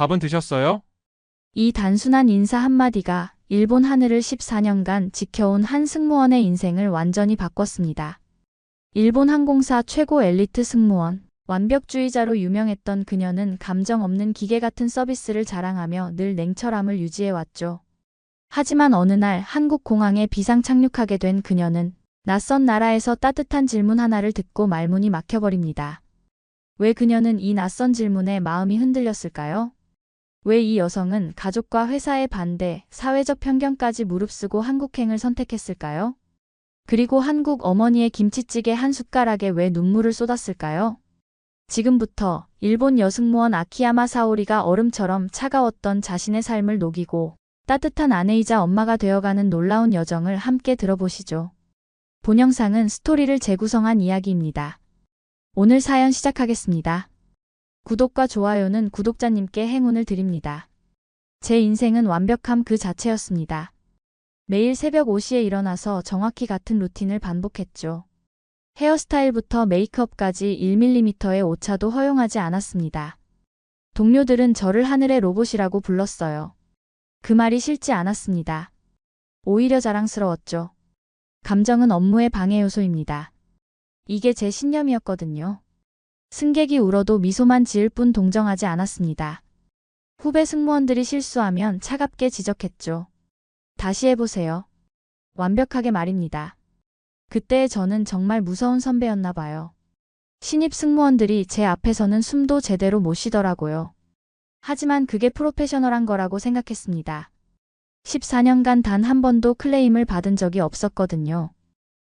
밥은 드셨어요? 이 단순한 인사 한마디가 일본 하늘을 14년간 지켜온 한 승무원의 인생을 완전히 바꿨습니다. 일본 항공사 최고 엘리트 승무원, 완벽주의자로 유명했던 그녀는 감정 없는 기계 같은 서비스를 자랑하며 늘 냉철함을 유지해왔죠. 하지만 어느 날 한국 공항에 비상 착륙하게 된 그녀는 낯선 나라에서 따뜻한 질문 하나를 듣고 말문이 막혀버립니다. 왜 그녀는 이 낯선 질문에 마음이 흔들렸을까요? 왜 이 여성은 가족과 회사의 반대, 사회적 편견까지 무릅쓰고 한국행을 선택했을까요? 그리고 한국 어머니의 김치찌개 한 숟가락에 왜 눈물을 쏟았을까요? 지금부터 일본 여승무원 아키야마 사오리가 얼음처럼 차가웠던 자신의 삶을 녹이고 따뜻한 아내이자 엄마가 되어가는 놀라운 여정을 함께 들어보시죠. 본 영상은 스토리를 재구성한 이야기입니다. 오늘 사연 시작하겠습니다. 구독과 좋아요는 구독자님께 행운을 드립니다. 제 인생은 완벽함 그 자체였습니다. 매일 새벽 5시에 일어나서 정확히 같은 루틴을 반복했죠. 헤어스타일부터 메이크업까지 1mm의 오차도 허용하지 않았습니다. 동료들은 저를 하늘의 로봇이라고 불렀어요. 그 말이 싫지 않았습니다. 오히려 자랑스러웠죠. 감정은 업무의 방해 요소입니다. 이게 제 신념이었거든요. 승객이 울어도 미소만 지을 뿐 동정하지 않았습니다. 후배 승무원들이 실수하면 차갑게 지적했죠. 다시 해보세요. 완벽하게 말입니다. 그때의 저는 정말 무서운 선배였나 봐요. 신입 승무원들이 제 앞에서는 숨도 제대로 못 쉬더라고요. 하지만 그게 프로페셔널한 거라고 생각했습니다. 14년간 단 한 번도 클레임을 받은 적이 없었거든요.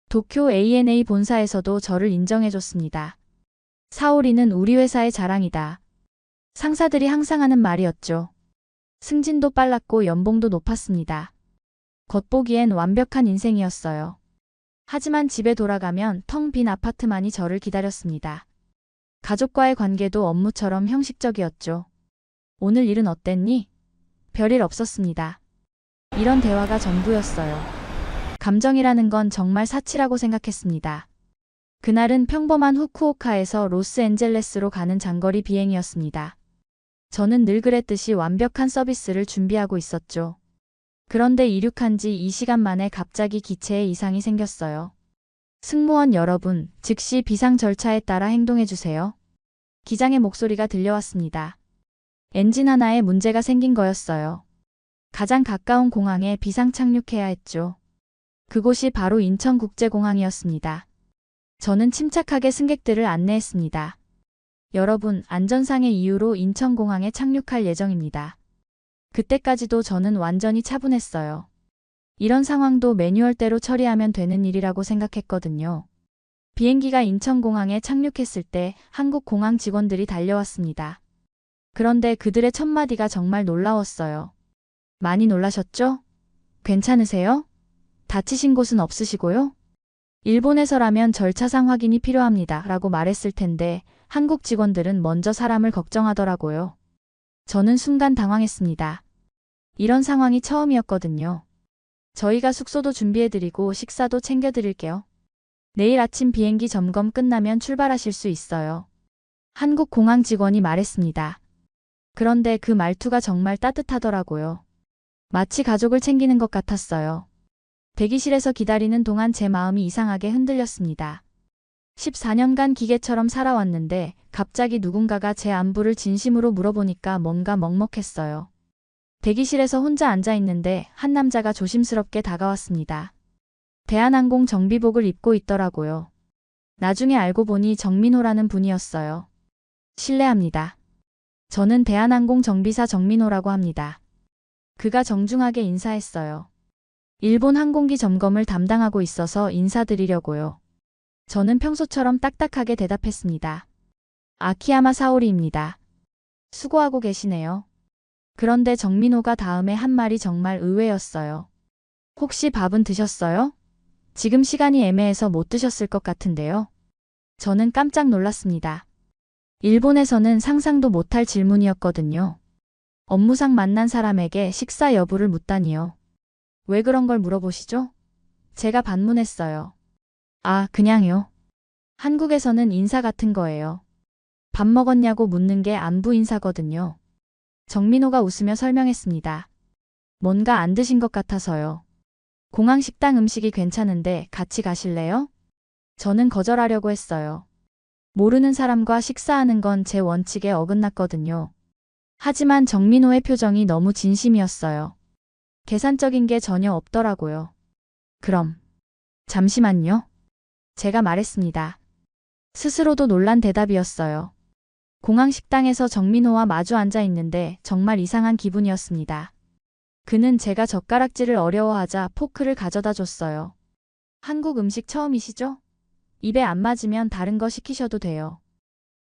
도쿄 ANA 본사에서도 저를 인정해줬습니다. 사오리는 우리 회사의 자랑이다. 상사들이 항상 하는 말이었죠. 승진도 빨랐고 연봉도 높았습니다. 겉보기엔 완벽한 인생이었어요. 하지만 집에 돌아가면 텅 빈 아파트만이 저를 기다렸습니다. 가족과의 관계도 업무처럼 형식적이었죠. 오늘 일은 어땠니? 별일 없었습니다. 이런 대화가 전부였어요. 감정이라는 건 정말 사치라고 생각했습니다. 그날은 평범한 후쿠오카에서 로스앤젤레스로 가는 장거리 비행이었습니다. 저는 늘 그랬듯이 완벽한 서비스를 준비하고 있었죠. 그런데 이륙한 지 2시간 만에 갑자기 기체에 이상이 생겼어요. 승무원 여러분, 즉시 비상 절차에 따라 행동해주세요. 기장의 목소리가 들려왔습니다. 엔진 하나에 문제가 생긴 거였어요. 가장 가까운 공항에 비상 착륙해야 했죠. 그곳이 바로 인천국제공항이었습니다. 저는 침착하게 승객들을 안내했습니다. 여러분, 안전상의 이유로 인천공항에 착륙할 예정입니다. 그때까지도 저는 완전히 차분했어요. 이런 상황도 매뉴얼대로 처리하면 되는 일이라고 생각했거든요. 비행기가 인천공항에 착륙했을 때 한국 공항 직원들이 달려왔습니다. 그런데 그들의 첫마디가 정말 놀라웠어요. 많이 놀라셨죠? 괜찮으세요? 다치신 곳은 없으시고요? 일본에서라면 절차상 확인이 필요합니다. 라고 말했을 텐데 한국 직원들은 먼저 사람을 걱정하더라고요. 저는 순간 당황했습니다. 이런 상황이 처음이었거든요. 저희가 숙소도 준비해드리고 식사도 챙겨드릴게요. 내일 아침 비행기 점검 끝나면 출발하실 수 있어요. 한국 공항 직원이 말했습니다. 그런데 그 말투가 정말 따뜻하더라고요. 마치 가족을 챙기는 것 같았어요. 대기실에서 기다리는 동안 제 마음이 이상하게 흔들렸습니다. 14년간 기계처럼 살아왔는데 갑자기 누군가가 제 안부를 진심으로 물어보니까 뭔가 먹먹했어요. 대기실에서 혼자 앉아 있는데 한 남자가 조심스럽게 다가왔습니다. 대한항공 정비복을 입고 있더라고요. 나중에 알고 보니 정민호라는 분이었어요. 실례합니다. 저는 대한항공 정비사 정민호라고 합니다. 그가 정중하게 인사했어요. 일본 항공기 점검을 담당하고 있어서 인사드리려고요. 저는 평소처럼 딱딱하게 대답했습니다. 아키야마 사오리입니다. 수고하고 계시네요. 그런데 정민호가 다음에 한 말이 정말 의외였어요. 혹시 밥은 드셨어요? 지금 시간이 애매해서 못 드셨을 것 같은데요. 저는 깜짝 놀랐습니다. 일본에서는 상상도 못할 질문이었거든요. 업무상 만난 사람에게 식사 여부를 묻다니요. 왜 그런 걸 물어보시죠? 제가 반문했어요. 아, 그냥요. 한국에서는 인사 같은 거예요. 밥 먹었냐고 묻는 게 안부 인사거든요. 정민호가 웃으며 설명했습니다. 뭔가 안 드신 것 같아서요. 공항 식당 음식이 괜찮은데 같이 가실래요? 저는 거절하려고 했어요. 모르는 사람과 식사하는 건 제 원칙에 어긋났거든요. 하지만 정민호의 표정이 너무 진심이었어요. 계산적인 게 전혀 없더라고요. 그럼, 잠시만요. 제가 말했습니다. 스스로도 놀란 대답이었어요. 공항 식당에서 정민호와 마주 앉아 있는데 정말 이상한 기분이었습니다. 그는 제가 젓가락질을 어려워하자 포크를 가져다 줬어요. 한국 음식 처음이시죠? 입에 안 맞으면 다른 거 시키셔도 돼요.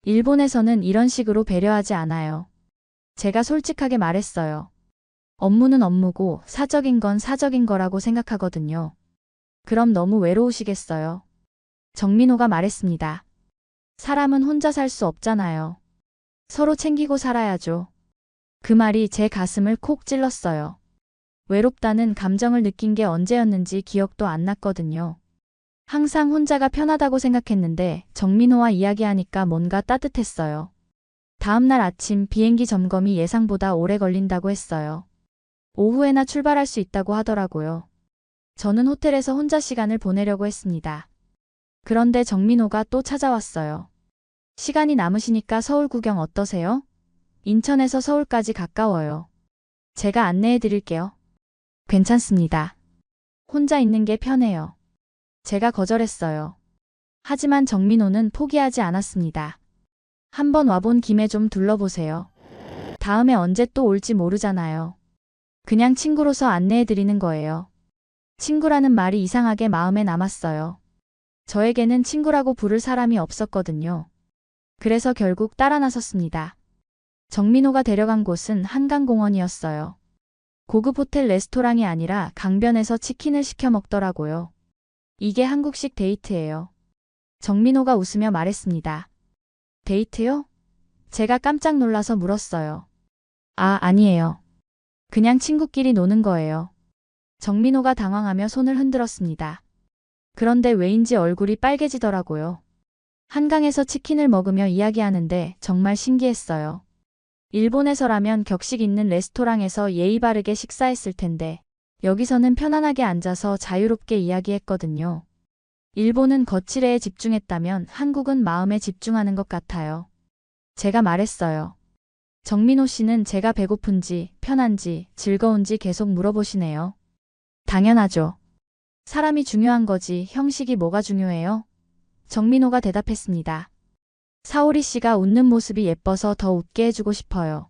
일본에서는 이런 식으로 배려하지 않아요. 제가 솔직하게 말했어요. 업무는 업무고 사적인 건 사적인 거라고 생각하거든요. 그럼 너무 외로우시겠어요? 정민호가 말했습니다. 사람은 혼자 살 수 없잖아요. 서로 챙기고 살아야죠. 그 말이 제 가슴을 콕 찔렀어요. 외롭다는 감정을 느낀 게 언제였는지 기억도 안 났거든요. 항상 혼자가 편하다고 생각했는데 정민호와 이야기하니까 뭔가 따뜻했어요. 다음날 아침 비행기 점검이 예상보다 오래 걸린다고 했어요. 오후에나 출발할 수 있다고 하더라고요. 저는 호텔에서 혼자 시간을 보내려고 했습니다. 그런데 정민호가 또 찾아왔어요. 시간이 남으시니까 서울 구경 어떠세요? 인천에서 서울까지 가까워요. 제가 안내해 드릴게요. 괜찮습니다. 혼자 있는 게 편해요. 제가 거절했어요. 하지만 정민호는 포기하지 않았습니다. 한번 와본 김에 좀 둘러보세요. 다음에 언제 또 올지 모르잖아요. 그냥 친구로서 안내해 드리는 거예요. 친구라는 말이 이상하게 마음에 남았어요. 저에게는 친구라고 부를 사람이 없었거든요. 그래서 결국 따라 나섰습니다. 정민호가 데려간 곳은 한강공원이었어요. 고급 호텔 레스토랑이 아니라 강변에서 치킨을 시켜 먹더라고요. 이게 한국식 데이트예요. 정민호가 웃으며 말했습니다. 데이트요? 제가 깜짝 놀라서 물었어요. 아니에요. 그냥 친구끼리 노는 거예요. 정민호가 당황하며 손을 흔들었습니다. 그런데 왜인지 얼굴이 빨개지더라고요. 한강에서 치킨을 먹으며 이야기하는데 정말 신기했어요. 일본에서라면 격식 있는 레스토랑에서 예의 바르게 식사했을 텐데 여기서는 편안하게 앉아서 자유롭게 이야기했거든요. 일본은 거칠애에 집중했다면 한국은 마음에 집중하는 것 같아요. 제가 말했어요. 정민호 씨는 제가 배고픈지, 편한지, 즐거운지 계속 물어보시네요. 당연하죠. 사람이 중요한 거지 형식이 뭐가 중요해요? 정민호가 대답했습니다. 사오리 씨가 웃는 모습이 예뻐서 더 웃게 해주고 싶어요.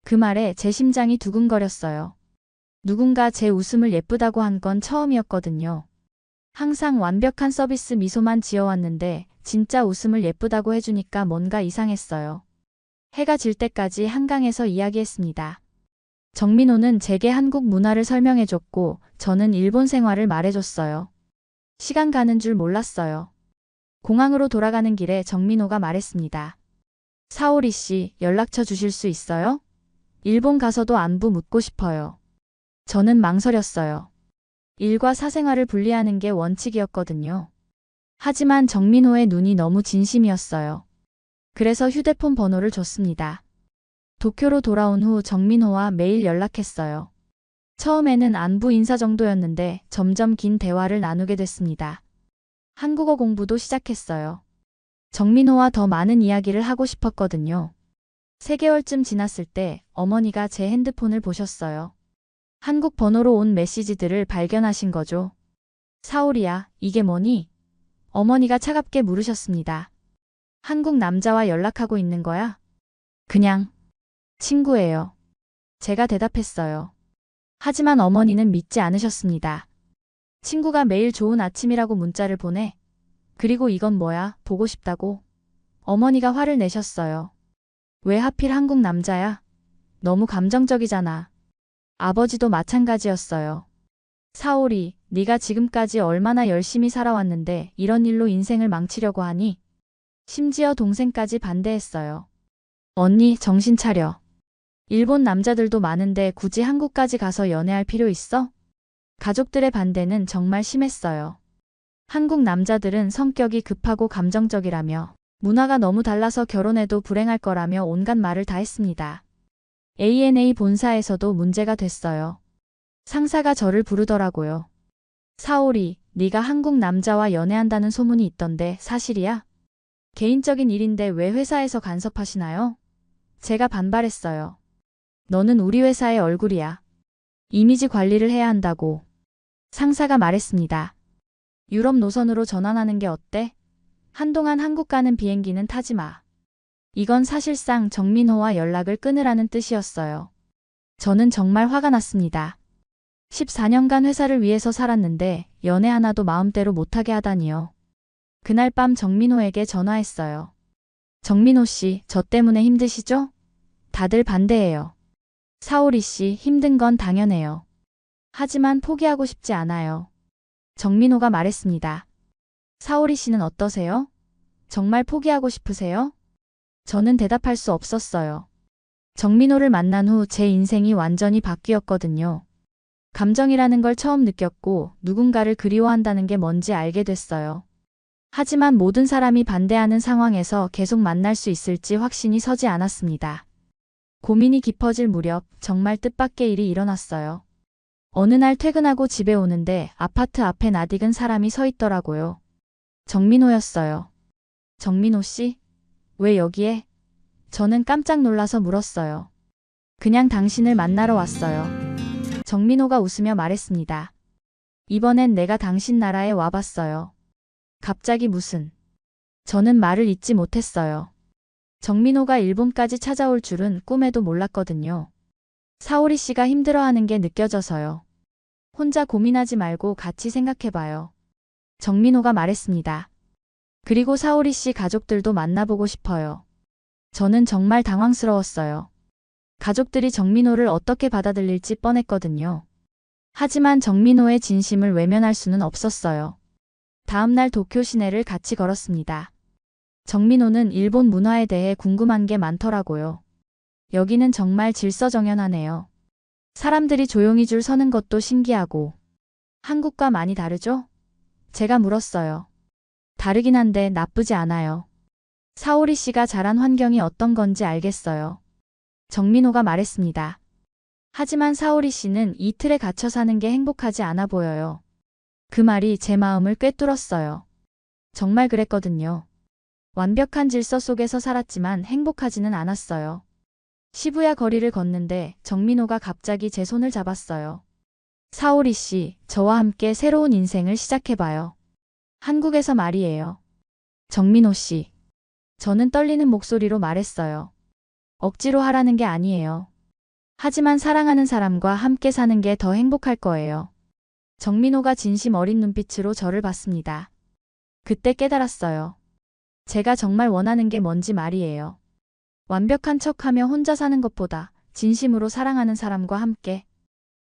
그 말에 제 심장이 두근거렸어요. 누군가 제 웃음을 예쁘다고 한 건 처음이었거든요. 항상 완벽한 서비스 미소만 지어왔는데 진짜 웃음을 예쁘다고 해주니까 뭔가 이상했어요. 해가 질 때까지 한강에서 이야기했습니다. 정민호는 제게 한국 문화를 설명해줬고 저는 일본 생활을 말해줬어요. 시간 가는 줄 몰랐어요. 공항으로 돌아가는 길에 정민호가 말했습니다. 사오리 씨, 연락처 주실 수 있어요? 일본 가서도 안부 묻고 싶어요. 저는 망설였어요. 일과 사생활을 분리하는 게 원칙이었거든요. 하지만 정민호의 눈이 너무 진심이었어요. 그래서 휴대폰 번호를 줬습니다. 도쿄로 돌아온 후 정민호와 매일 연락했어요. 처음에는 안부 인사 정도였는데 점점 긴 대화를 나누게 됐습니다. 한국어 공부도 시작했어요. 정민호와 더 많은 이야기를 하고 싶었거든요. 3개월쯤 지났을 때 어머니가 제 핸드폰을 보셨어요. 한국 번호로 온 메시지들을 발견하신 거죠. 사오리야, 이게 뭐니? 어머니가 차갑게 물으셨습니다. 한국 남자와 연락하고 있는 거야? 그냥 친구예요. 제가 대답했어요. 하지만 어머니는 믿지 않으셨습니다. 친구가 매일 좋은 아침이라고 문자를 보내? 그리고 이건 뭐야? 보고 싶다고? 어머니가 화를 내셨어요. 왜 하필 한국 남자야? 너무 감정적이잖아. 아버지도 마찬가지였어요. 사오리, 네가 지금까지 얼마나 열심히 살아왔는데 이런 일로 인생을 망치려고 하니? 심지어 동생까지 반대했어요. 언니, 정신 차려. 일본 남자들도 많은데 굳이 한국까지 가서 연애할 필요 있어? 가족들의 반대는 정말 심했어요. 한국 남자들은 성격이 급하고 감정적이라며 문화가 너무 달라서 결혼해도 불행할 거라며 온갖 말을 다 했습니다. ANA 본사에서도 문제가 됐어요. 상사가 저를 부르더라고요. 사오리, 네가 한국 남자와 연애한다는 소문이 있던데 사실이야? 개인적인 일인데 왜 회사에서 간섭하시나요? 제가 반발했어요. 너는 우리 회사의 얼굴이야. 이미지 관리를 해야 한다고. 상사가 말했습니다. 유럽 노선으로 전환하는 게 어때? 한동안 한국 가는 비행기는 타지 마. 이건 사실상 정민호와 연락을 끊으라는 뜻이었어요. 저는 정말 화가 났습니다. 14년간 회사를 위해서 살았는데 연애 하나도 마음대로 못하게 하다니요. 그날 밤 정민호에게 전화했어요. 정민호 씨, 저 때문에 힘드시죠? 다들 반대해요. 사오리 씨, 힘든 건 당연해요. 하지만 포기하고 싶지 않아요. 정민호가 말했습니다. 사오리 씨는 어떠세요? 정말 포기하고 싶으세요? 저는 대답할 수 없었어요. 정민호를 만난 후 제 인생이 완전히 바뀌었거든요. 감정이라는 걸 처음 느꼈고 누군가를 그리워한다는 게 뭔지 알게 됐어요. 하지만 모든 사람이 반대하는 상황에서 계속 만날 수 있을지 확신이 서지 않았습니다. 고민이 깊어질 무렵 정말 뜻밖의 일이 일어났어요. 어느 날 퇴근하고 집에 오는데 아파트 앞에 낯익은 사람이 서 있더라고요. 정민호였어요. 정민호 씨? 왜 여기에? 저는 깜짝 놀라서 물었어요. 그냥 당신을 만나러 왔어요. 정민호가 웃으며 말했습니다. 이번엔 내가 당신 나라에 와봤어요. 갑자기 무슨? 저는 말을 잇지 못했어요. 정민호가 일본까지 찾아올 줄은 꿈에도 몰랐거든요. 사오리 씨가 힘들어하는 게 느껴져서요. 혼자 고민하지 말고 같이 생각해봐요. 정민호가 말했습니다. 그리고 사오리 씨 가족들도 만나보고 싶어요. 저는 정말 당황스러웠어요. 가족들이 정민호를 어떻게 받아들일지 뻔했거든요. 하지만 정민호의 진심을 외면할 수는 없었어요. 다음날 도쿄 시내를 같이 걸었습니다. 정민호는 일본 문화에 대해 궁금한 게 많더라고요. 여기는 정말 질서정연하네요. 사람들이 조용히 줄 서는 것도 신기하고. 한국과 많이 다르죠? 제가 물었어요. 다르긴 한데 나쁘지 않아요. 사오리 씨가 자란 환경이 어떤 건지 알겠어요. 정민호가 말했습니다. 하지만 사오리 씨는 이틀에 갇혀 사는 게 행복하지 않아 보여요. 그 말이 제 마음을 꿰뚫었어요. 정말 그랬거든요. 완벽한 질서 속에서 살았지만 행복하지는 않았어요. 시부야 거리를 걷는데 정민호가 갑자기 제 손을 잡았어요. 사오리 씨, 저와 함께 새로운 인생을 시작해봐요. 한국에서 말이에요. 정민호 씨. 저는 떨리는 목소리로 말했어요. 억지로 하라는 게 아니에요. 하지만 사랑하는 사람과 함께 사는 게 더 행복할 거예요. 정민호가 진심 어린 눈빛으로 저를 봤습니다. 그때 깨달았어요. 제가 정말 원하는 게 뭔지 말이에요. 완벽한 척하며 혼자 사는 것보다 진심으로 사랑하는 사람과 함께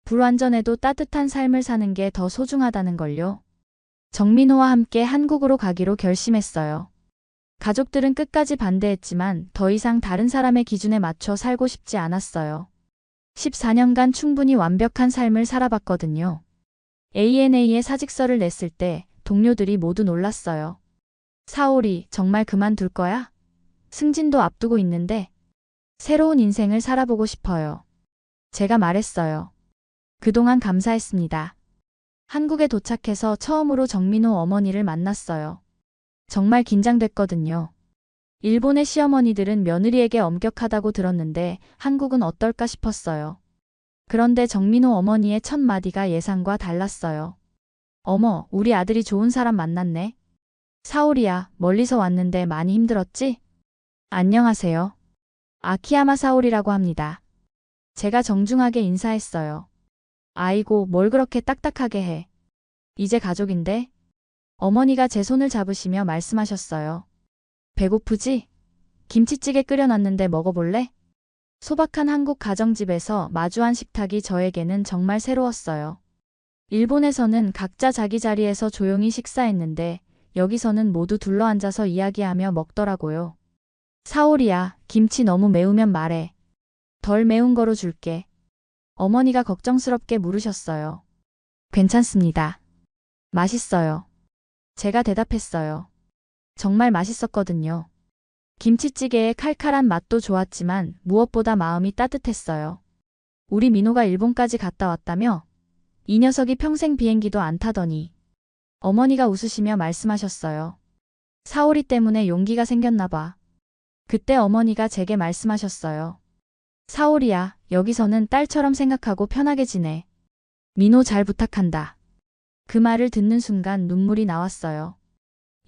불완전해도 따뜻한 삶을 사는 게 더 소중하다는 걸요. 정민호와 함께 한국으로 가기로 결심했어요. 가족들은 끝까지 반대했지만 더 이상 다른 사람의 기준에 맞춰 살고 싶지 않았어요. 14년간 충분히 완벽한 삶을 살아봤거든요. ANA에 사직서를 냈을 때 동료들이 모두 놀랐어요. 사오리, 정말 그만둘 거야? 승진도 앞두고 있는데 새로운 인생을 살아보고 싶어요. 제가 말했어요. 그동안 감사했습니다. 한국에 도착해서 처음으로 정민호 어머니를 만났어요. 정말 긴장됐거든요. 일본의 시어머니들은 며느리에게 엄격하다고 들었는데 한국은 어떨까 싶었어요. 그런데 정민호 어머니의 첫 마디가 예상과 달랐어요. 어머, 우리 아들이 좋은 사람 만났네. 사오리야, 멀리서 왔는데 많이 힘들었지? 안녕하세요. 아키야마 사오리라고 합니다. 제가 정중하게 인사했어요. 아이고, 뭘 그렇게 딱딱하게 해. 이제 가족인데? 어머니가 제 손을 잡으시며 말씀하셨어요. 배고프지? 김치찌개 끓여놨는데 먹어볼래? 소박한 한국 가정집에서 마주한 식탁이 저에게는 정말 새로웠어요. 일본에서는 각자 자기 자리에서 조용히 식사했는데 여기서는 모두 둘러앉아서 이야기하며 먹더라고요. 사오리야, 김치 너무 매우면 말해. 덜 매운 거로 줄게. 어머니가 걱정스럽게 물으셨어요. 괜찮습니다. 맛있어요. 제가 대답했어요. 정말 맛있었거든요. 김치찌개의 칼칼한 맛도 좋았지만 무엇보다 마음이 따뜻했어요. 우리 민호가 일본까지 갔다 왔다며? 이 녀석이 평생 비행기도 안 타더니. 어머니가 웃으시며 말씀하셨어요. 사오리 때문에 용기가 생겼나 봐. 그때 어머니가 제게 말씀하셨어요. 사오리야, 여기서는 딸처럼 생각하고 편하게 지내. 민호 잘 부탁한다. 그 말을 듣는 순간 눈물이 나왔어요.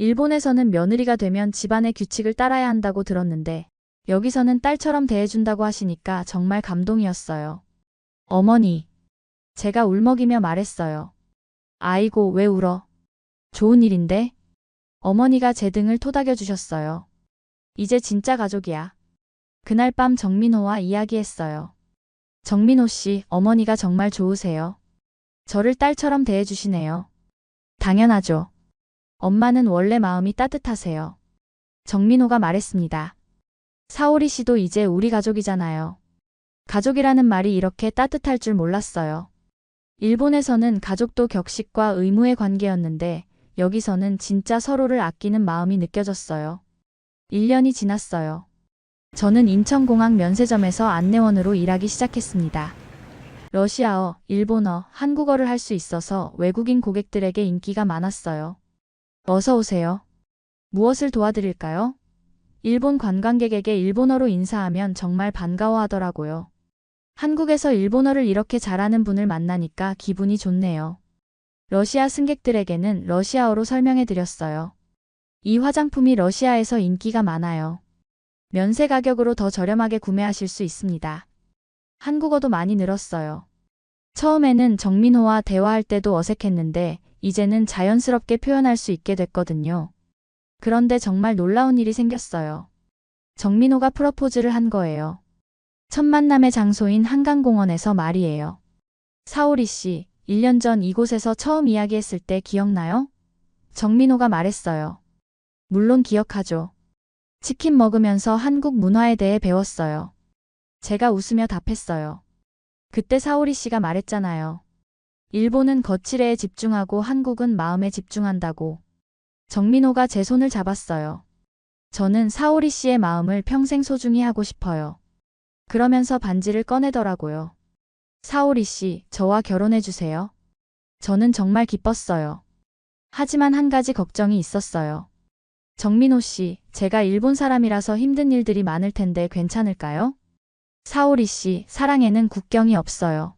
일본에서는 며느리가 되면 집안의 규칙을 따라야 한다고 들었는데 여기서는 딸처럼 대해준다고 하시니까 정말 감동이었어요. 어머니. 제가 울먹이며 말했어요. 아이고, 왜 울어? 좋은 일인데? 어머니가 제 등을 토닥여 주셨어요. 이제 진짜 가족이야. 그날 밤 정민호와 이야기했어요. 정민호 씨, 어머니가 정말 좋으세요. 저를 딸처럼 대해주시네요. 당연하죠. 엄마는 원래 마음이 따뜻하세요. 정민호가 말했습니다. 사오리 씨도 이제 우리 가족이잖아요. 가족이라는 말이 이렇게 따뜻할 줄 몰랐어요. 일본에서는 가족도 격식과 의무의 관계였는데 여기서는 진짜 서로를 아끼는 마음이 느껴졌어요. 1년이 지났어요. 저는 인천공항 면세점에서 안내원으로 일하기 시작했습니다. 러시아어, 일본어, 한국어를 할 수 있어서 외국인 고객들에게 인기가 많았어요. 어서 오세요. 무엇을 도와드릴까요? 일본 관광객에게 일본어로 인사하면 정말 반가워하더라고요. 한국에서 일본어를 이렇게 잘하는 분을 만나니까 기분이 좋네요. 러시아 승객들에게는 러시아어로 설명해 드렸어요. 이 화장품이 러시아에서 인기가 많아요. 면세 가격으로 더 저렴하게 구매하실 수 있습니다. 한국어도 많이 늘었어요. 처음에는 정민호와 대화할 때도 어색했는데 이제는 자연스럽게 표현할 수 있게 됐거든요. 그런데 정말 놀라운 일이 생겼어요. 정민호가 프러포즈를 한 거예요. 첫 만남의 장소인 한강공원에서 말이에요. 사오리 씨, 1년 전 이곳에서 처음 이야기했을 때 기억나요? 정민호가 말했어요. 물론 기억하죠. 치킨 먹으면서 한국 문화에 대해 배웠어요. 제가 웃으며 답했어요. 그때 사오리 씨가 말했잖아요. 일본은 거칠애에 집중하고 한국은 마음에 집중한다고. 정민호가 제 손을 잡았어요. 저는 사오리 씨의 마음을 평생 소중히 하고 싶어요. 그러면서 반지를 꺼내더라고요. 사오리 씨, 저와 결혼해 주세요. 저는 정말 기뻤어요. 하지만 한 가지 걱정이 있었어요. 정민호 씨, 제가 일본 사람이라서 힘든 일들이 많을 텐데 괜찮을까요? 사오리 씨, 사랑에는 국경이 없어요.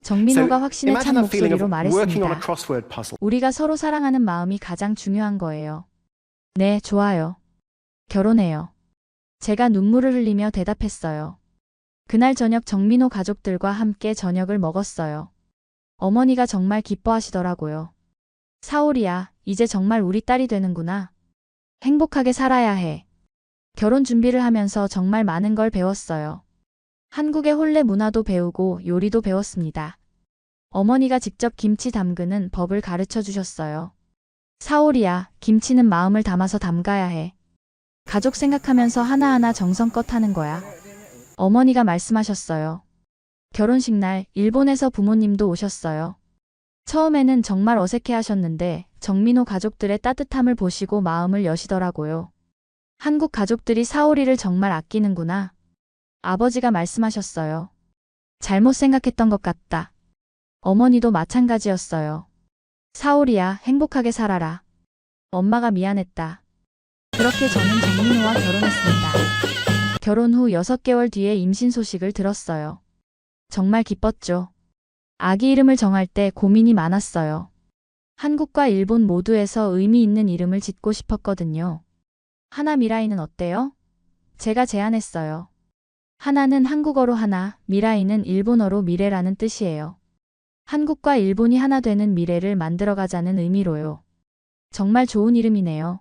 정민호가 확신에 찬 목소리로 말했습니다. 우리가 서로 사랑하는 마음이 가장 중요한 거예요. 네, 좋아요. 결혼해요. 제가 눈물을 흘리며 대답했어요. 그날 저녁 정민호 가족들과 함께 저녁을 먹었어요. 어머니가 정말 기뻐하시더라고요. 사오리야, 이제 정말 우리 딸이 되는구나. 행복하게 살아야 해. 결혼 준비를 하면서 정말 많은 걸 배웠어요. 한국의 혼례 문화도 배우고 요리도 배웠습니다. 어머니가 직접 김치 담그는 법을 가르쳐 주셨어요. 사오리야, 김치는 마음을 담아서 담가야 해. 가족 생각하면서 하나하나 정성껏 하는 거야. 어머니가 말씀하셨어요. 결혼식 날 일본에서 부모님도 오셨어요. 처음에는 정말 어색해 하셨는데 정민호 가족들의 따뜻함을 보시고 마음을 여시더라고요. 한국 가족들이 사오리를 정말 아끼는구나. 아버지가 말씀하셨어요. 잘못 생각했던 것 같다. 어머니도 마찬가지였어요. 사오리야, 행복하게 살아라. 엄마가 미안했다. 그렇게 저는 정민호와 결혼했습니다. 결혼 후 6개월 뒤에 임신 소식을 들었어요. 정말 기뻤죠. 아기 이름을 정할 때 고민이 많았어요. 한국과 일본 모두에서 의미 있는 이름을 짓고 싶었거든요. 하나 미라이는 어때요? 제가 제안했어요. 하나는 한국어로 하나, 미라이는 일본어로 미래라는 뜻이에요. 한국과 일본이 하나 되는 미래를 만들어가자는 의미로요. 정말 좋은 이름이네요.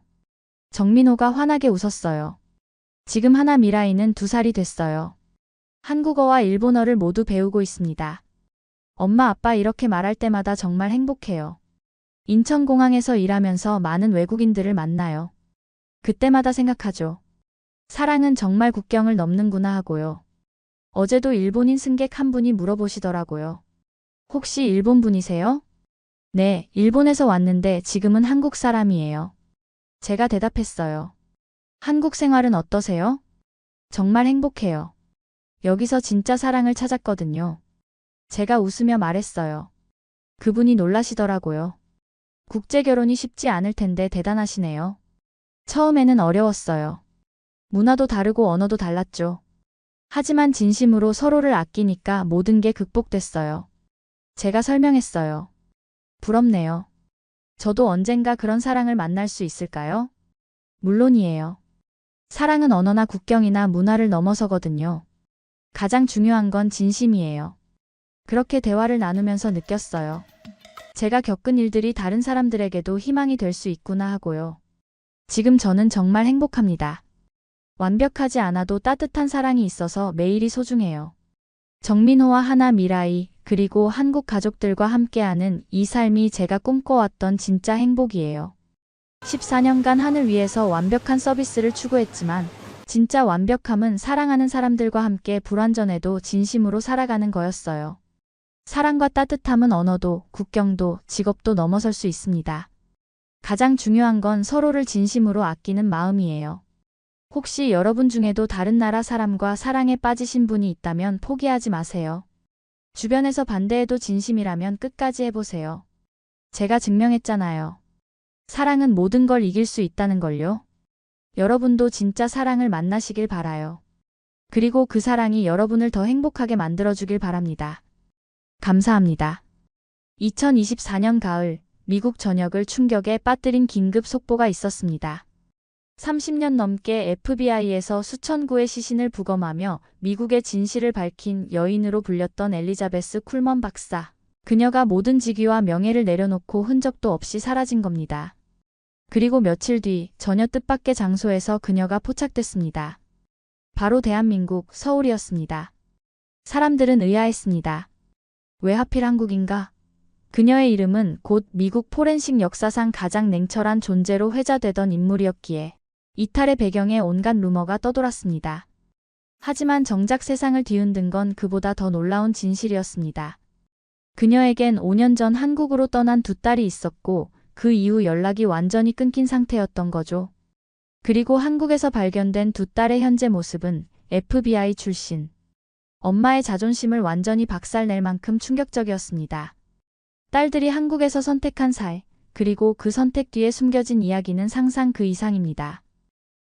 정민호가 환하게 웃었어요. 지금 하나 미라이는 2살이 됐어요. 한국어와 일본어를 모두 배우고 있습니다. 엄마 아빠 이렇게 말할 때마다 정말 행복해요. 인천공항에서 일하면서 많은 외국인들을 만나요. 그때마다 생각하죠. 사랑은 정말 국경을 넘는구나 하고요. 어제도 일본인 승객 한 분이 물어보시더라고요. 혹시 일본 분이세요? 네, 일본에서 왔는데 지금은 한국 사람이에요. 제가 대답했어요. 한국 생활은 어떠세요? 정말 행복해요. 여기서 진짜 사랑을 찾았거든요. 제가 웃으며 말했어요. 그분이 놀라시더라고요. 국제 결혼이 쉽지 않을 텐데 대단하시네요. 처음에는 어려웠어요. 문화도 다르고 언어도 달랐죠. 하지만 진심으로 서로를 아끼니까 모든 게 극복됐어요. 제가 설명했어요. 부럽네요. 저도 언젠가 그런 사랑을 만날 수 있을까요? 물론이에요. 사랑은 언어나 국경이나 문화를 넘어서거든요. 가장 중요한 건 진심이에요. 그렇게 대화를 나누면서 느꼈어요. 제가 겪은 일들이 다른 사람들에게도 희망이 될 수 있구나 하고요. 지금 저는 정말 행복합니다. 완벽하지 않아도 따뜻한 사랑이 있어서 매일이 소중해요. 정민호와 하나 미라이, 그리고 한국 가족들과 함께하는 이 삶이 제가 꿈꿔왔던 진짜 행복이에요. 14년간 하늘 위에서 완벽한 서비스를 추구했지만 진짜 완벽함은 사랑하는 사람들과 함께 불완전해도 진심으로 살아가는 거였어요. 사랑과 따뜻함은 언어도, 국경도, 직업도 넘어설 수 있습니다. 가장 중요한 건 서로를 진심으로 아끼는 마음이에요. 혹시 여러분 중에도 다른 나라 사람과 사랑에 빠지신 분이 있다면 포기하지 마세요. 주변에서 반대해도 진심이라면 끝까지 해보세요. 제가 증명했잖아요. 사랑은 모든 걸 이길 수 있다는 걸요. 여러분도 진짜 사랑을 만나시길 바라요. 그리고 그 사랑이 여러분을 더 행복하게 만들어주길 바랍니다. 감사합니다. 2024년 가을, 미국 전역을 충격에 빠뜨린 긴급 속보가 있었습니다. 30년 넘게 FBI에서 수천 구의 시신을 부검하며 미국의 진실을 밝힌 여인으로 불렸던 엘리자베스 쿨먼 박사. 그녀가 모든 직위와 명예를 내려놓고 흔적도 없이 사라진 겁니다. 그리고 며칠 뒤 전혀 뜻밖의 장소에서 그녀가 포착됐습니다. 바로 대한민국 서울이었습니다. 사람들은 의아했습니다. 왜 하필 한국인가? 그녀의 이름은 곧 미국 포렌식 역사상 가장 냉철한 존재로 회자되던 인물이었기에 이탈의 배경에 온갖 루머가 떠돌았습니다. 하지만 정작 세상을 뒤흔든 건 그보다 더 놀라운 진실이었습니다. 그녀에겐 5년 전 한국으로 떠난 두 딸이 있었고 그 이후 연락이 완전히 끊긴 상태였던 거죠. 그리고 한국에서 발견된 두 딸의 현재 모습은 FBI 출신. 엄마의 자존심을 완전히 박살낼 만큼 충격적이었습니다. 딸들이 한국에서 선택한 살, 그리고 그 선택 뒤에 숨겨진 이야기는 상상 그 이상입니다.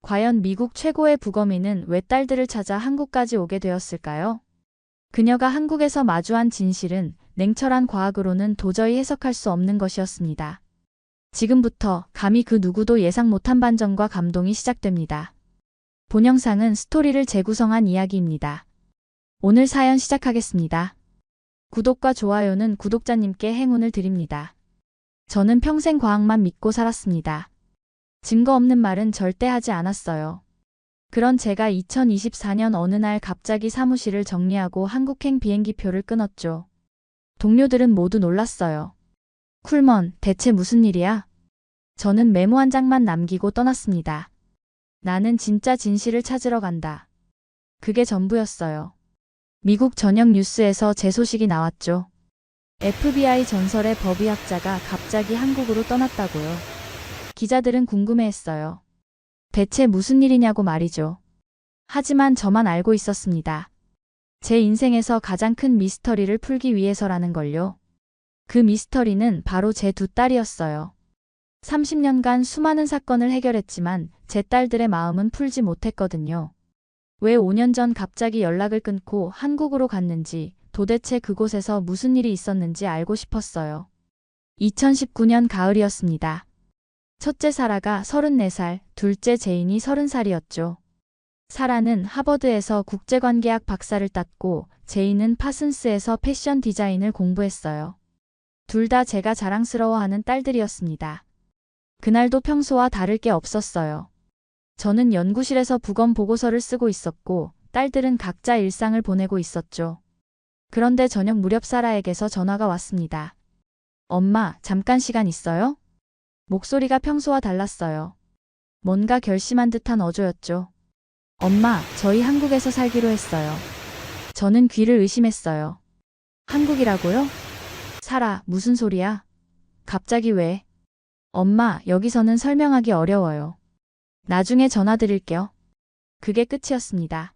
과연 미국 최고의 부검인은 왜 딸들을 찾아 한국까지 오게 되었을까요? 그녀가 한국에서 마주한 진실은 냉철한 과학으로는 도저히 해석할 수 없는 것이었습니다. 지금부터 감히 그 누구도 예상 못한 반전과 감동이 시작됩니다. 본 영상은 스토리를 재구성한 이야기입니다. 오늘 사연 시작하겠습니다. 구독과 좋아요는 구독자님께 행운을 드립니다. 저는 평생 과학만 믿고 살았습니다. 증거 없는 말은 절대 하지 않았어요. 그런 제가 2024년 어느 날 갑자기 사무실을 정리하고 한국행 비행기표를 끊었죠. 동료들은 모두 놀랐어요. 쿨먼, 대체 무슨 일이야? 저는 메모 한 장만 남기고 떠났습니다. 나는 진짜 진실을 찾으러 간다. 그게 전부였어요. 미국 전역 뉴스에서 제 소식이 나왔죠. FBI 전설의 법의학자가 갑자기 한국으로 떠났다고요. 기자들은 궁금해했어요. 대체 무슨 일이냐고 말이죠. 하지만 저만 알고 있었습니다. 제 인생에서 가장 큰 미스터리를 풀기 위해서라는 걸요. 그 미스터리는 바로 제 두 딸이었어요. 30년간 수많은 사건을 해결했지만 제 딸들의 마음은 풀지 못했거든요. 왜 5년 전 갑자기 연락을 끊고 한국으로 갔는지, 도대체 그곳에서 무슨 일이 있었는지 알고 싶었어요. 2019년 가을이었습니다. 첫째 사라가 34살, 둘째 제인이 30살이었죠. 사라는 하버드에서 국제관계학 박사를 땄고 제인은 파슨스에서 패션 디자인을 공부했어요. 둘 다 제가 자랑스러워하는 딸들이었습니다. 그날도 평소와 다를 게 없었어요. 저는 연구실에서 부검 보고서를 쓰고 있었고 딸들은 각자 일상을 보내고 있었죠. 그런데 저녁 무렵 사라에게서 전화가 왔습니다. 엄마, 잠깐 시간 있어요? 목소리가 평소와 달랐어요. 뭔가 결심한 듯한 어조였죠. 엄마, 저희 한국에서 살기로 했어요. 저는 귀를 의심했어요. 한국이라고요? 사라, 무슨 소리야? 갑자기 왜? 엄마, 여기서는 설명하기 어려워요. 나중에 전화드릴게요. 그게 끝이었습니다.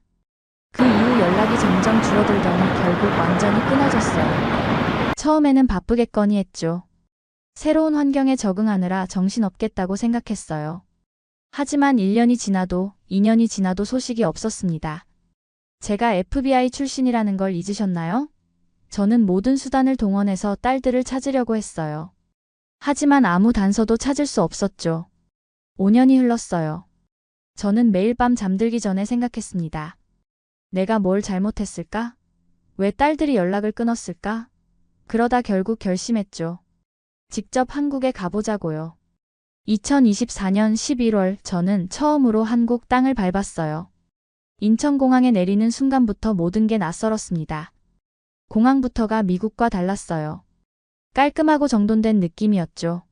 그 이후 연락이 점점 줄어들더니 결국 완전히 끊어졌어요. 처음에는 바쁘겠거니 했죠. 새로운 환경에 적응하느라 정신없겠다고 생각했어요. 하지만 1년이 지나도 2년이 지나도 소식이 없었습니다. 제가 FBI 출신이라는 걸 잊으셨나요? 저는 모든 수단을 동원해서 딸들을 찾으려고 했어요. 하지만 아무 단서도 찾을 수 없었죠. 5년이 흘렀어요. 저는 매일 밤 잠들기 전에 생각했습니다. 내가 뭘 잘못했을까? 왜 딸들이 연락을 끊었을까? 그러다 결국 결심했죠. 직접 한국에 가보자고요. 2024년 11월 저는 처음으로 한국 땅을 밟았어요. 인천공항에 내리는 순간부터 모든 게 낯설었습니다. 공항부터가 미국과 달랐어요. 깔끔하고 정돈된 느낌이었죠.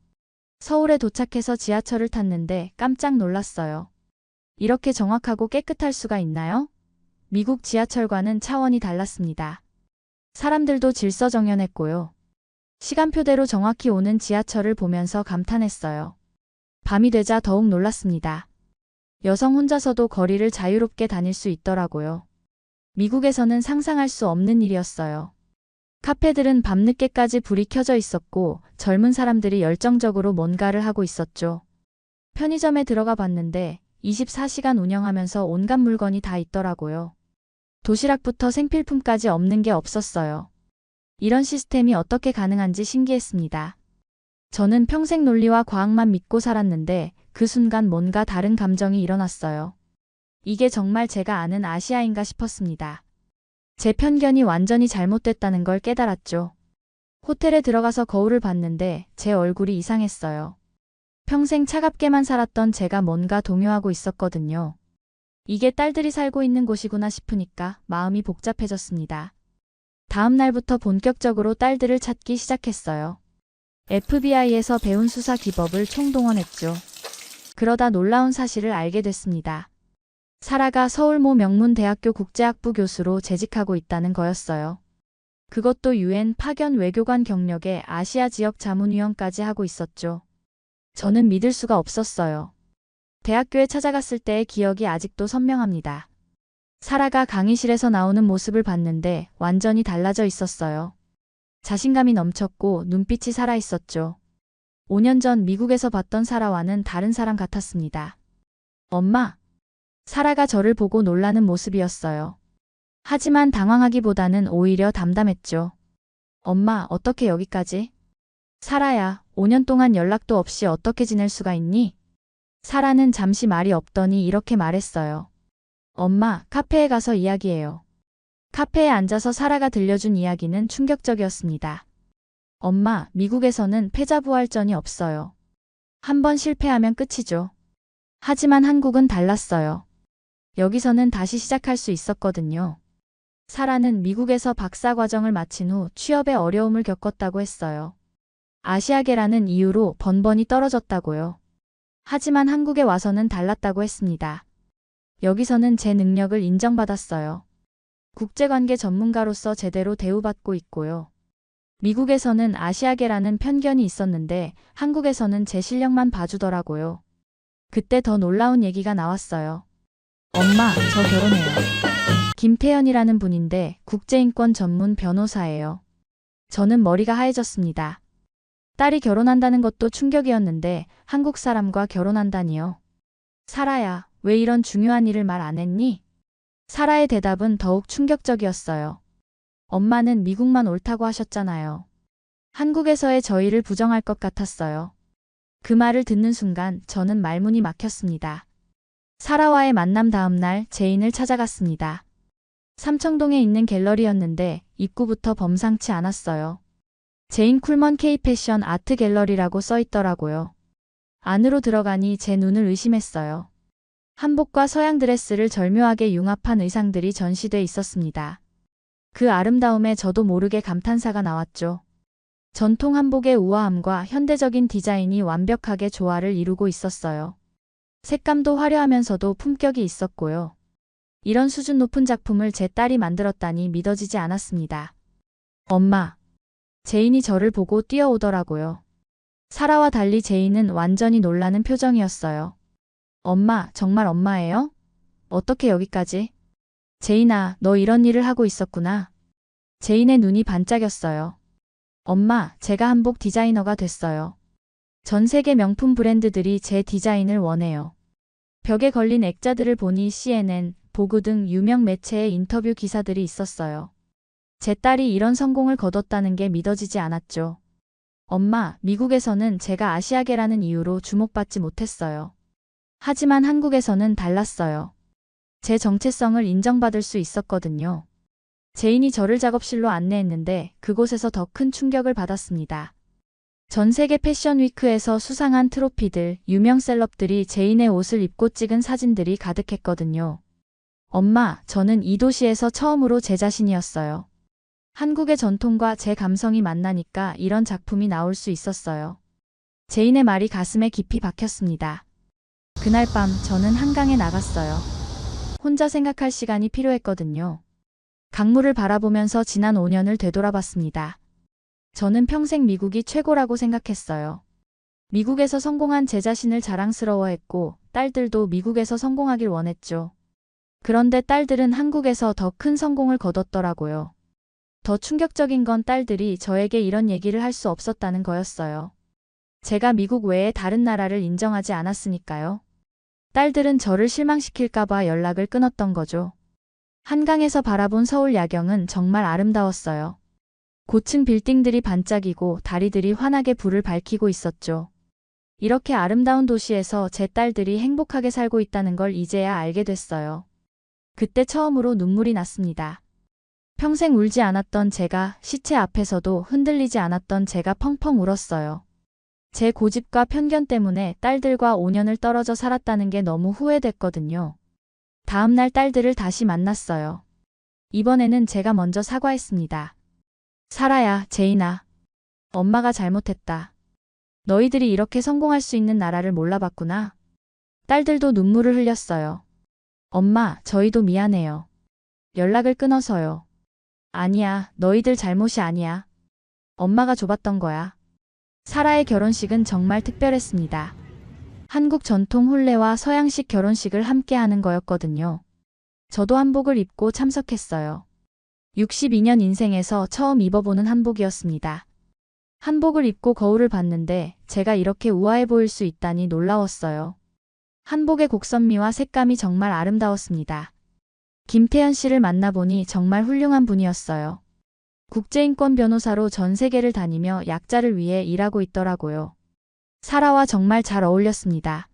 서울에 도착해서 지하철을 탔는데 깜짝 놀랐어요. 이렇게 정확하고 깨끗할 수가 있나요? 미국 지하철과는 차원이 달랐습니다. 사람들도 질서정연했고요. 시간표대로 정확히 오는 지하철을 보면서 감탄했어요. 밤이 되자 더욱 놀랐습니다. 여성 혼자서도 거리를 자유롭게 다닐 수 있더라고요. 미국에서는 상상할 수 없는 일이었어요. 카페들은 밤늦게까지 불이 켜져 있었고 젊은 사람들이 열정적으로 뭔가를 하고 있었죠. 편의점에 들어가 봤는데 24시간 운영하면서 온갖 물건이 다 있더라고요. 도시락부터 생필품까지 없는 게 없었어요. 이런 시스템이 어떻게 가능한지 신기했습니다. 저는 평생 논리와 과학만 믿고 살았는데 그 순간 뭔가 다른 감정이 일어났어요. 이게 정말 제가 아는 아시아인가 싶었습니다. 제 편견이 완전히 잘못됐다는 걸 깨달았죠. 호텔에 들어가서 거울을 봤는데 제 얼굴이 이상했어요. 평생 차갑게만 살았던 제가 뭔가 동요하고 있었거든요. 이게 딸들이 살고 있는 곳이구나 싶으니까 마음이 복잡해졌습니다. 다음 날부터 본격적으로 딸들을 찾기 시작했어요. FBI에서 배운 수사 기법을 총동원했죠. 그러다 놀라운 사실을 알게 됐습니다. 사라가 서울 모 명문대학교 국제학부 교수로 재직하고 있다는 거였어요. 그것도 UN 파견 외교관 경력에 아시아 지역 자문위원까지 하고 있었죠. 저는 믿을 수가 없었어요. 대학교에 찾아갔을 때의 기억이 아직도 선명합니다. 사라가 강의실에서 나오는 모습을 봤는데 완전히 달라져 있었어요. 자신감이 넘쳤고 눈빛이 살아있었죠. 5년 전 미국에서 봤던 사라와는 다른 사람 같았습니다. 엄마! 사라가 저를 보고 놀라는 모습이었어요. 하지만 당황하기보다는 오히려 담담했죠. 엄마, 어떻게 여기까지? 사라야, 5년 동안 연락도 없이 어떻게 지낼 수가 있니? 사라는 잠시 말이 없더니 이렇게 말했어요. 엄마, 카페에 가서 이야기해요. 카페에 앉아서 사라가 들려준 이야기는 충격적이었습니다. 엄마, 미국에서는 패자부활전이 없어요. 한번 실패하면 끝이죠. 하지만 한국은 달랐어요. 여기서는 다시 시작할 수 있었거든요. 사라는 미국에서 박사 과정을 마친 후 취업에 어려움을 겪었다고 했어요. 아시아계라는 이유로 번번이 떨어졌다고요. 하지만 한국에 와서는 달랐다고 했습니다. 여기서는 제 능력을 인정받았어요. 국제관계 전문가로서 제대로 대우받고 있고요. 미국에서는 아시아계라는 편견이 있었는데 한국에서는 제 실력만 봐주더라고요. 그때 더 놀라운 얘기가 나왔어요. 엄마, 저 결혼해요. 김태현이라는 분인데 국제인권 전문 변호사예요. 저는 머리가 하얘졌습니다. 딸이 결혼한다는 것도 충격이었는데 한국 사람과 결혼한다니요. 사라야, 왜 이런 중요한 일을 말 안 했니? 사라의 대답은 더욱 충격적이었어요. 엄마는 미국만 옳다고 하셨잖아요. 한국에서의 저희를 부정할 것 같았어요. 그 말을 듣는 순간 저는 말문이 막혔습니다. 사라와의 만남 다음 날 제인을 찾아갔습니다. 삼청동에 있는 갤러리였는데 입구부터 범상치 않았어요. 제인 쿨먼 K-패션 아트 갤러리라고 써 있더라고요. 안으로 들어가니 제 눈을 의심했어요. 한복과 서양 드레스를 절묘하게 융합한 의상들이 전시돼 있었습니다. 그 아름다움에 저도 모르게 감탄사가 나왔죠. 전통 한복의 우아함과 현대적인 디자인이 완벽하게 조화를 이루고 있었어요. 색감도 화려하면서도 품격이 있었고요. 이런 수준 높은 작품을 제 딸이 만들었다니 믿어지지 않았습니다. 엄마. 제인이 저를 보고 뛰어오더라고요. 사라와 달리 제인은 완전히 놀라는 표정이었어요. 엄마, 정말 엄마예요? 어떻게 여기까지? 제인아, 너 이런 일을 하고 있었구나. 제인의 눈이 반짝였어요. 엄마, 제가 한복 디자이너가 됐어요. 전 세계 명품 브랜드들이 제 디자인을 원해요. 벽에 걸린 액자들을 보니 CNN, 보그 등 유명 매체의 인터뷰 기사들이 있었어요. 제 딸이 이런 성공을 거뒀다는 게 믿어지지 않았죠. 엄마, 미국에서는 제가 아시아계라는 이유로 주목받지 못했어요. 하지만 한국에서는 달랐어요. 제 정체성을 인정받을 수 있었거든요. 제인이 저를 작업실로 안내했는데 그곳에서 더 큰 충격을 받았습니다. 전 세계 패션 위크에서 수상한 트로피들, 유명 셀럽들이 제인의 옷을 입고 찍은 사진들이 가득했거든요. 엄마, 저는 이 도시에서 처음으로 제 자신이었어요. 한국의 전통과 제 감성이 만나니까 이런 작품이 나올 수 있었어요. 제인의 말이 가슴에 깊이 박혔습니다. 그날 밤 저는 한강에 나갔어요. 혼자 생각할 시간이 필요했거든요. 강물을 바라보면서 지난 5년을 되돌아봤습니다. 저는 평생 미국이 최고라고 생각했어요. 미국에서 성공한 제 자신을 자랑스러워했고 딸들도 미국에서 성공하길 원했죠. 그런데 딸들은 한국에서 더 큰 성공을 거뒀더라고요. 더 충격적인 건 딸들이 저에게 이런 얘기를 할 수 없었다는 거였어요. 제가 미국 외에 다른 나라를 인정하지 않았으니까요. 딸들은 저를 실망시킬까봐 연락을 끊었던 거죠. 한강에서 바라본 서울 야경은 정말 아름다웠어요. 고층 빌딩들이 반짝이고 다리들이 환하게 불을 밝히고 있었죠. 이렇게 아름다운 도시에서 제 딸들이 행복하게 살고 있다는 걸 이제야 알게 됐어요. 그때 처음으로 눈물이 났습니다. 평생 울지 않았던 제가, 시체 앞에서도 흔들리지 않았던 제가 펑펑 울었어요. 제 고집과 편견 때문에 딸들과 5년을 떨어져 살았다는 게 너무 후회됐거든요. 다음 날 딸들을 다시 만났어요. 이번에는 제가 먼저 사과했습니다. 사라야, 제인아. 엄마가 잘못했다. 너희들이 이렇게 성공할 수 있는 나라를 몰라봤구나. 딸들도 눈물을 흘렸어요. 엄마, 저희도 미안해요. 연락을 끊어서요. 아니야, 너희들 잘못이 아니야. 엄마가 좁았던 거야. 사라의 결혼식은 정말 특별했습니다. 한국 전통 혼례와 서양식 결혼식을 함께 하는 거였거든요. 저도 한복을 입고 참석했어요. 62년 인생에서 처음 입어보는 한복이었습니다. 한복을 입고 거울을 봤는데 제가 이렇게 우아해 보일 수 있다니 놀라웠어요. 한복의 곡선미와 색감이 정말 아름다웠습니다. 김태현 씨를 만나보니 정말 훌륭한 분이었어요. 국제인권 변호사로 전 세계를 다니며 약자를 위해 일하고 있더라고요. 사라와 정말 잘 어울렸습니다.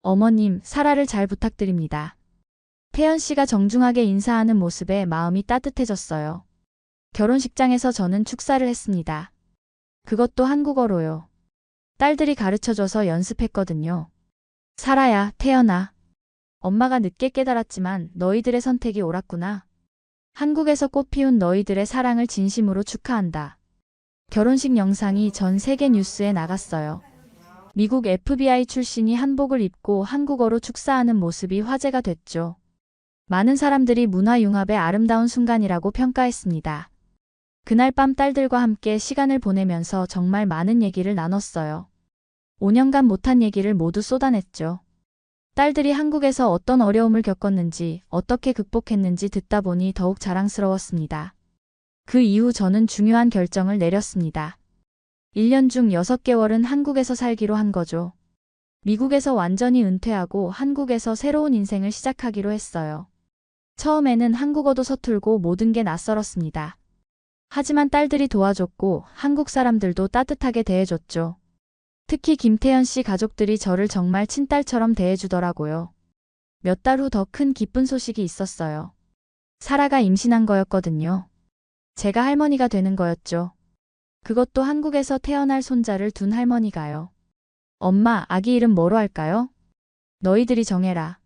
어머님, 사라를 잘 부탁드립니다. 태연 씨가 정중하게 인사하는 모습에 마음이 따뜻해졌어요. 결혼식장에서 저는 축사를 했습니다. 그것도 한국어로요. 딸들이 가르쳐줘서 연습했거든요. 사라야, 태연아. 엄마가 늦게 깨달았지만 너희들의 선택이 옳았구나. 한국에서 꽃피운 너희들의 사랑을 진심으로 축하한다. 결혼식 영상이 전 세계 뉴스에 나갔어요. 미국 FBI 출신이 한복을 입고 한국어로 축사하는 모습이 화제가 됐죠. 많은 사람들이 문화융합의 아름다운 순간이라고 평가했습니다. 그날 밤 딸들과 함께 시간을 보내면서 정말 많은 얘기를 나눴어요. 5년간 못한 얘기를 모두 쏟아냈죠. 딸들이 한국에서 어떤 어려움을 겪었는지, 어떻게 극복했는지 듣다 보니 더욱 자랑스러웠습니다. 그 이후 저는 중요한 결정을 내렸습니다. 1년 중 6개월은 한국에서 살기로 한 거죠. 미국에서 완전히 은퇴하고 한국에서 새로운 인생을 시작하기로 했어요. 처음에는 한국어도 서툴고 모든 게 낯설었습니다. 하지만 딸들이 도와줬고 한국 사람들도 따뜻하게 대해줬죠. 특히 김태현 씨 가족들이 저를 정말 친딸처럼 대해주더라고요. 몇 달 후 더 큰 기쁜 소식이 있었어요. 사라가 임신한 거였거든요. 제가 할머니가 되는 거였죠. 그것도 한국에서 태어날 손자를 둔 할머니가요. 엄마, 아기 이름 뭐로 할까요? 너희들이 정해라.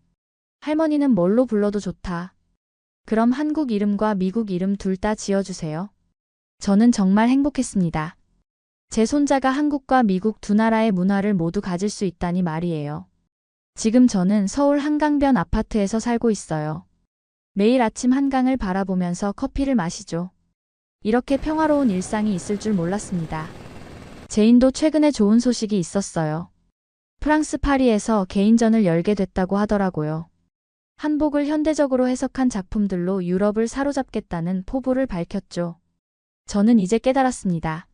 할머니는 뭘로 불러도 좋다. 그럼 한국 이름과 미국 이름 둘 다 지어주세요. 저는 정말 행복했습니다. 제 손자가 한국과 미국 두 나라의 문화를 모두 가질 수 있다니 말이에요. 지금 저는 서울 한강변 아파트에서 살고 있어요. 매일 아침 한강을 바라보면서 커피를 마시죠. 이렇게 평화로운 일상이 있을 줄 몰랐습니다. 제인도 최근에 좋은 소식이 있었어요. 프랑스 파리에서 개인전을 열게 됐다고 하더라고요. 한복을 현대적으로 해석한 작품들로 유럽을 사로잡겠다는 포부를 밝혔죠. 저는 이제 깨달았습니다.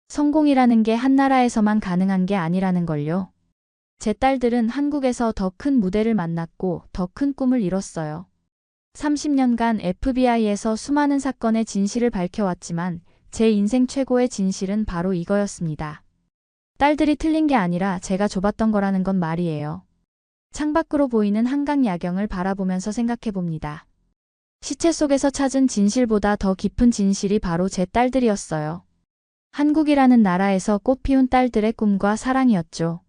성공이라는 게 한 나라에서만 가능한 게 아니라는 걸요. 제 딸들은 한국에서 더 큰 무대를 만났고 더 큰 꿈을 이뤘어요. 30년간 FBI에서 수많은 사건의 진실을 밝혀왔지만 제 인생 최고의 진실은 바로 이거였습니다. 딸들이 틀린 게 아니라 제가 좁았던 거라는 건 말이에요. 창밖으로 보이는 한강 야경을 바라보면서 생각해봅니다. 시체 속에서 찾은 진실보다 더 깊은 진실이 바로 제 딸들이었어요. 한국이라는 나라에서 꽃피운 딸들의 꿈과 사랑이었죠.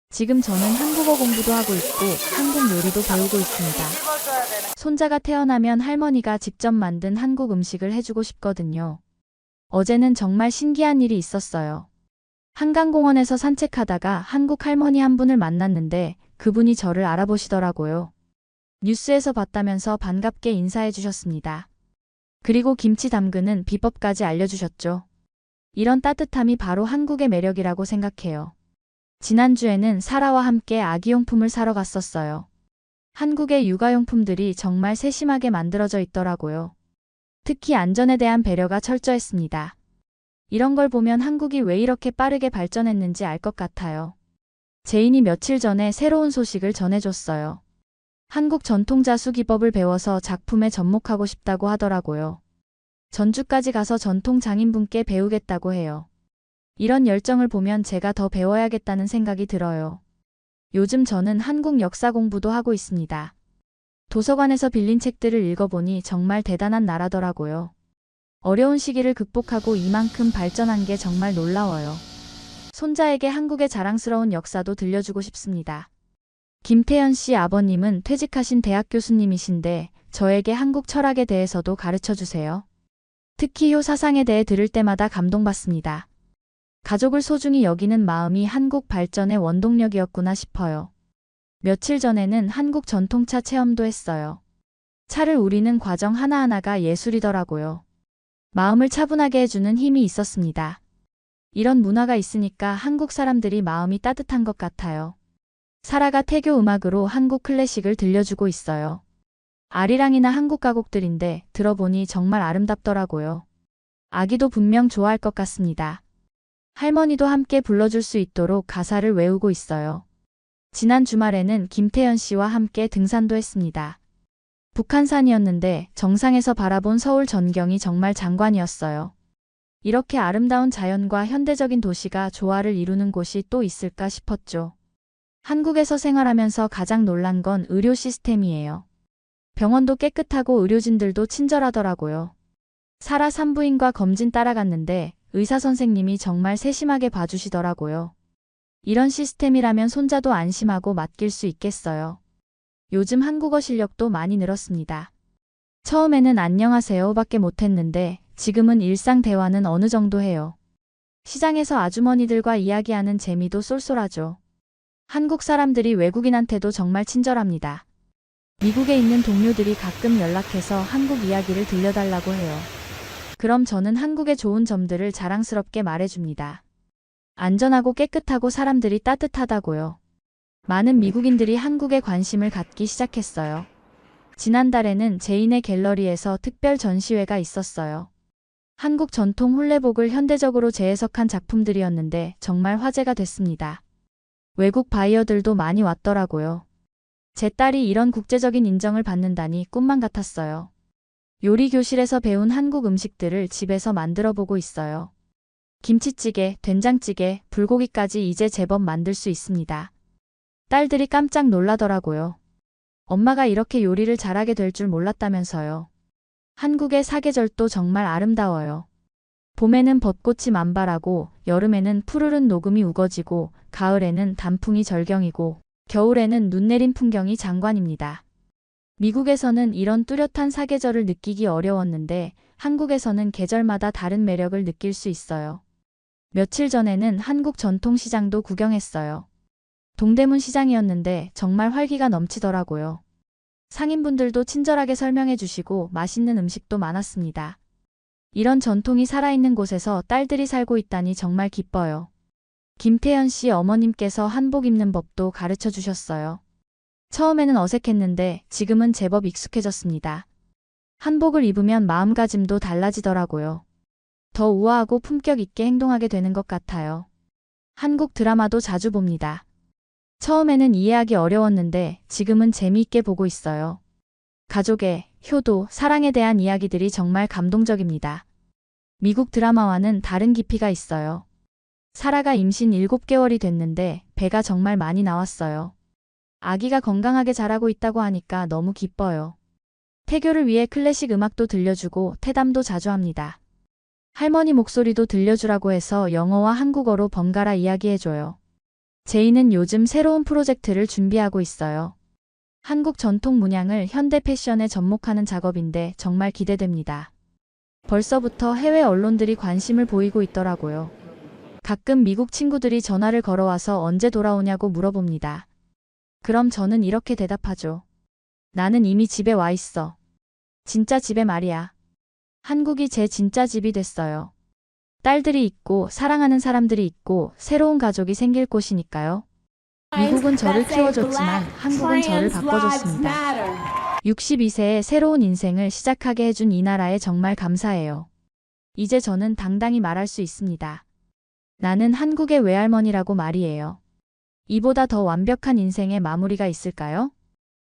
지금 저는 한국어 공부도 하고 있고 한국 요리도 배우고 있습니다. 손자가 태어나면 할머니가 직접 만든 한국 음식을 해주고 싶거든요. 어제는 정말 신기한 일이 있었어요. 한강공원에서 산책하다가 한국 할머니 한 분을 만났는데 그분이 저를 알아보시더라고요. 뉴스에서 봤다면서 반갑게 인사해 주셨습니다. 그리고 김치 담그는 비법까지 알려주셨죠. 이런 따뜻함이 바로 한국의 매력이라고 생각해요. 지난주에는 사라와 함께 아기용품을 사러 갔었어요. 한국의 육아용품들이 정말 세심하게 만들어져 있더라고요. 특히 안전에 대한 배려가 철저했습니다. 이런 걸 보면 한국이 왜 이렇게 빠르게 발전했는지 알 것 같아요. 제인이 며칠 전에 새로운 소식을 전해줬어요. 한국 전통자수 기법을 배워서 작품에 접목하고 싶다고 하더라고요. 전주까지 가서 전통 장인분께 배우겠다고 해요. 이런 열정을 보면 제가 더 배워야겠다는 생각이 들어요. 요즘 저는 한국 역사 공부도 하고 있습니다. 도서관에서 빌린 책들을 읽어보니 정말 대단한 나라더라고요. 어려운 시기를 극복하고 이만큼 발전한 게 정말 놀라워요. 손자에게 한국의 자랑스러운 역사도 들려주고 싶습니다. 김태현 씨 아버님은 퇴직하신 대학 교수님이신데 저에게 한국 철학에 대해서도 가르쳐 주세요. 특히 효 사상에 대해 들을 때마다 감동받습니다. 가족을 소중히 여기는 마음이 한국 발전의 원동력이었구나 싶어요. 며칠 전에는 한국 전통차 체험도 했어요. 차를 우리는 과정 하나하나가 예술이더라고요. 마음을 차분하게 해주는 힘이 있었습니다. 이런 문화가 있으니까 한국 사람들이 마음이 따뜻한 것 같아요. 사라가 태교 음악으로 한국 클래식을 들려주고 있어요. 아리랑이나 한국 가곡들인데 들어보니 정말 아름답더라고요. 아기도 분명 좋아할 것 같습니다. 할머니도 함께 불러줄 수 있도록 가사를 외우고 있어요. 지난 주말에는 김태현 씨와 함께 등산도 했습니다. 북한산이었는데 정상에서 바라본 서울 전경이 정말 장관이었어요. 이렇게 아름다운 자연과 현대적인 도시가 조화를 이루는 곳이 또 있을까 싶었죠. 한국에서 생활하면서 가장 놀란 건 의료 시스템이에요. 병원도 깨끗하고 의료진들도 친절하더라고요. 사라 산부인과 검진 따라갔는데 의사 선생님이 정말 세심하게 봐주시더라고요. 이런 시스템이라면 손자도 안심하고 맡길 수 있겠어요. 요즘 한국어 실력도 많이 늘었습니다. 처음에는 안녕하세요밖에 못했는데 지금은 일상 대화는 어느 정도 해요. 시장에서 아주머니들과 이야기하는 재미도 쏠쏠하죠. 한국 사람들이 외국인한테도 정말 친절합니다. 미국에 있는 동료들이 가끔 연락해서 한국 이야기를 들려달라고 해요. 그럼 저는 한국의 좋은 점들을 자랑스럽게 말해줍니다. 안전하고 깨끗하고 사람들이 따뜻하다고요. 많은 미국인들이 한국에 관심을 갖기 시작했어요. 지난달에는 제인의 갤러리에서 특별 전시회가 있었어요. 한국 전통 홀레복을 현대적으로 재해석한 작품들이었는데 정말 화제가 됐습니다. 외국 바이어들도 많이 왔더라고요. 제 딸이 이런 국제적인 인정을 받는다니 꿈만 같았어요. 요리 교실에서 배운 한국 음식들을 집에서 만들어 보고 있어요. 김치찌개, 된장찌개, 불고기까지 이제 제법 만들 수 있습니다. 딸들이 깜짝 놀라더라고요. 엄마가 이렇게 요리를 잘하게 될 줄 몰랐다면서요. 한국의 사계절도 정말 아름다워요. 봄에는 벚꽃이 만발하고 여름에는 푸르른 녹음이 우거지고 가을에는 단풍이 절경이고 겨울에는 눈 내린 풍경이 장관입니다. 미국에서는 이런 뚜렷한 사계절을 느끼기 어려웠는데 한국에서는 계절마다 다른 매력을 느낄 수 있어요. 며칠 전에는 한국 전통시장도 구경했어요. 동대문 시장이었는데 정말 활기가 넘치더라고요. 상인분들도 친절하게 설명해 주시고 맛있는 음식도 많았습니다. 이런 전통이 살아있는 곳에서 딸들이 살고 있다니 정말 기뻐요. 김태현 씨 어머님께서 한복 입는 법도 가르쳐 주셨어요. 처음에는 어색했는데 지금은 제법 익숙해졌습니다. 한복을 입으면 마음가짐도 달라지더라고요. 더 우아하고 품격 있게 행동하게 되는 것 같아요. 한국 드라마도 자주 봅니다. 처음에는 이해하기 어려웠는데 지금은 재미있게 보고 있어요. 가족애, 효도, 사랑에 대한 이야기들이 정말 감동적입니다. 미국 드라마와는 다른 깊이가 있어요. 사라가 임신 7개월이 됐는데 배가 정말 많이 나왔어요. 아기가 건강하게 자라고 있다고 하니까 너무 기뻐요. 태교를 위해 클래식 음악도 들려주고 태담도 자주 합니다. 할머니 목소리도 들려주라고 해서 영어와 한국어로 번갈아 이야기해줘요. 제이는 요즘 새로운 프로젝트를 준비하고 있어요. 한국 전통 문양을 현대 패션에 접목하는 작업인데 정말 기대됩니다. 벌써부터 해외 언론들이 관심을 보이고 있더라고요. 가끔 미국 친구들이 전화를 걸어와서 언제 돌아오냐고 물어봅니다. 그럼 저는 이렇게 대답하죠. 나는 이미 집에 와 있어. 진짜 집에 말이야. 한국이 제 진짜 집이 됐어요. 딸들이 있고 사랑하는 사람들이 있고 새로운 가족이 생길 곳이니까요. 미국은 저를 키워줬지만 한국은 저를 바꿔줬습니다. 62세에 새로운 인생을 시작하게 해준 이 나라에 정말 감사해요. 이제 저는 당당히 말할 수 있습니다. 나는 한국의 외할머니라고 말이에요. 이보다 더 완벽한 인생의 마무리가 있을까요?